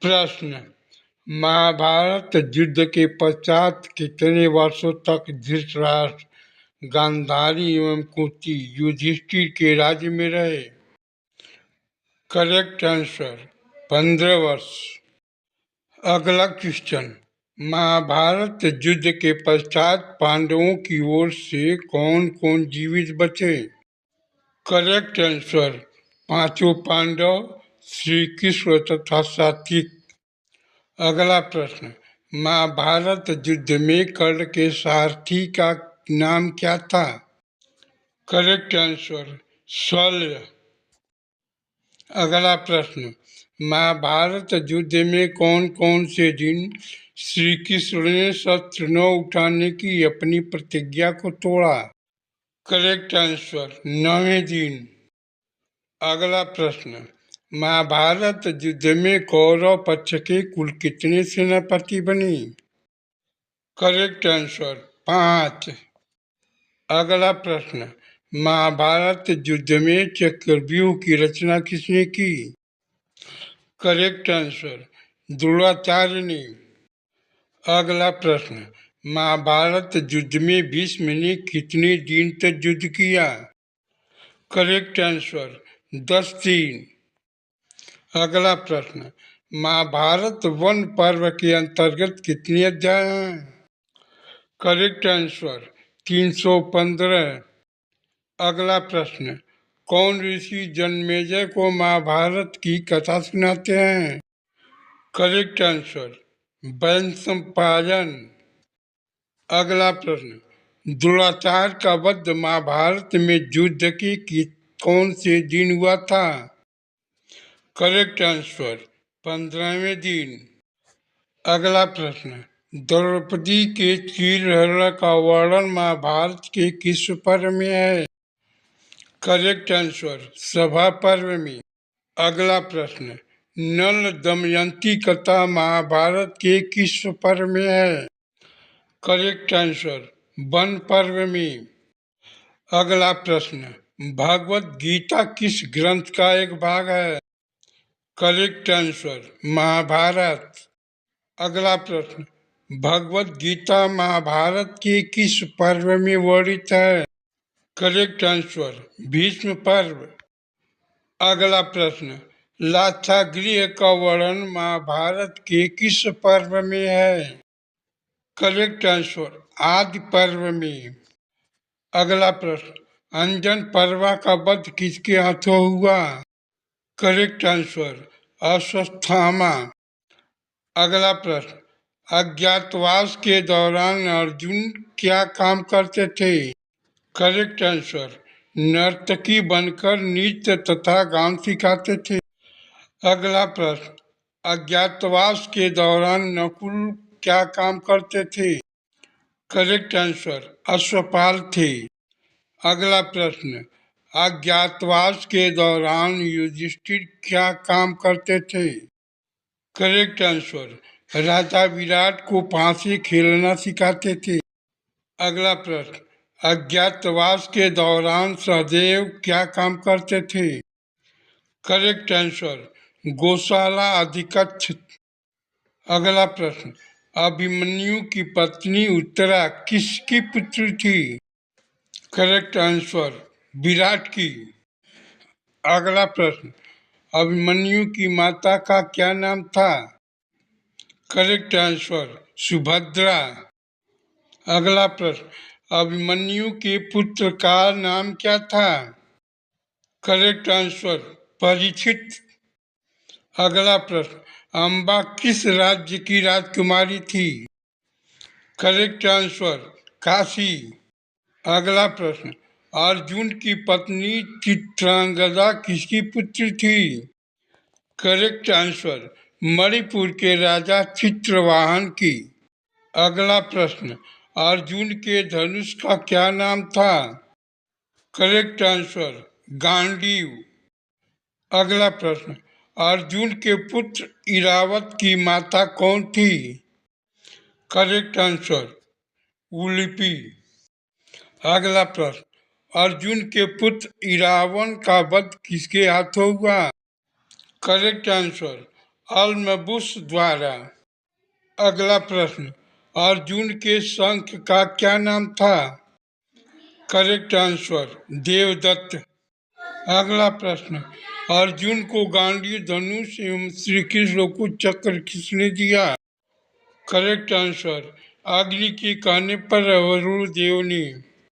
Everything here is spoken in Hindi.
प्रश्न। महाभारत युद्ध के पश्चात कितने वर्षों तक धृतराष्ट्र, गांधारी एवं कुंती युधिष्ठिर के राज्य में रहे? करेक्ट आंसर 15 वर्ष। अगला क्वेश्चन। महाभारत युद्ध के पश्चात पांडवों की ओर से कौन कौन जीवित बचे? करेक्ट आंसर 5 पांडव, श्री कृष्ण तथा सात्विक। अगला प्रश्न। महाभारत युद्ध में कर्ण के सारथी का नाम क्या था? करेक्ट आंसर शल्य। अगला प्रश्न। महाभारत युद्ध में कौन कौन से दिन श्री कृष्ण ने शस्त्र न उठाने की अपनी प्रतिज्ञा को तोड़ा? करेक्ट आंसर 9वें दिन। अगला प्रश्न। महाभारत युद्ध में कौरव पक्ष के कुल कितने सेनापति बने? Correct answer 5। अगला प्रश्न। महाभारत युद्ध में चक्रव्यूह की रचना किसने की? करेक्ट आंसर द्रोणाचार्य ने। अगला प्रश्न। महाभारत युद्ध में भीष्म ने कितने दिन तक युद्ध किया? करेक्ट आंसर 10 दिन। अगला प्रश्न। महाभारत वन पर्व के अंतर्गत कितने अध्याय हैं? Correct answer 315। अगला प्रश्न। कौन ऋषि जन्मेजय को महाभारत की कथा सुनाते हैं? Correct answer Vaishampayan. अगला प्रश्न। द्रोणाचार्य का वध महाभारत में युद्ध के कौन से दिन हुआ था? करेक्ट आंसर 15वें दिन। अगला प्रश्न। द्रौपदी के चीरहरण का वर्णन महाभारत के किस पर्व में है? करेक्ट आंसर सभा पर्व में। अगला प्रश्न। नल दमयंती कथा महाभारत के किस पर्व में है? करेक्ट आंसर वन पर्व में। अगला प्रश्न। भगवत गीता किस ग्रंथ का एक भाग है? Correct answer Mahabharat. अगला प्रश्न। भगवत गीता महाभारत के किस पर्व में वर्णित है? करेक्ट आंसर भीष्म पर्व। अगला प्रश्न। लाक्षागृह का वर्णन महाभारत के किस पर्व में है? करेक्ट आंसर आदि पर्व में। अगला प्रश्न। अंजन पर्वा का वध किसके हाथों हुआ? Correct answer Ashwatthama. अगला प्रश्न। अज्ञातवास के दौरान अर्जुन क्या काम करते थे? करेक्ट आंसर नर्तकी बनकर नृत्य तथा गान सिखाते थे। अगला प्रश्न। अज्ञातवास के दौरान नकुल क्या काम करते थे? करेक्ट आंसर अश्वपाल थे। अगला प्रश्न। अज्ञातवास के दौरान युधिष्ठिर क्या काम करते थे? करेक्ट आंसर राजा विराट को फांसी खेलना सिखाते थे। अगला प्रश्न। अज्ञातवास के दौरान सहदेव क्या काम करते थे? करेक्ट आंसर गौशाला अधीक्षक। अगला प्रश्न। अभिमन्यु की पत्नी उत्तरा किसकी पुत्री थी? करेक्ट आंसर विराट की। अगला प्रश्न। अभिमन्यु की माता का क्या नाम था? Correct answer Subhadra. अगला प्रश्न। अभिमन्यु के पुत्र का नाम क्या था? Correct answer Parikshit. अगला प्रश्न। अम्बा किस राज्य की राजकुमारी थी? Correct answer Kashi. अगला प्रश्न। अर्जुन की पत्नी चित्रांगदा किसकी पुत्री थी? करेक्ट आंसर मणिपुर के राजा चित्रवाहन की। अगला प्रश्न। अर्जुन के धनुष का क्या नाम था? Correct answer Gandiv. अगला प्रश्न। अर्जुन के पुत्र इरावत की माता कौन थी? Correct answer Ulupi. अगला प्रश्न। अर्जुन के पुत्र इरावन का वध किसके हाथों हुआ? करेक्ट आंसर अल्मबुस द्वारा। अगला प्रश्न, अर्जुन के शंख का क्या नाम था? Correct answer Devdatt. अगला प्रश्न, अर्जुन को गांडीव धनुष एवं श्री कृष्ण को चक्र किसने दिया? करेक्ट आंसर अग्नि के कहने पर वरुण देव ने।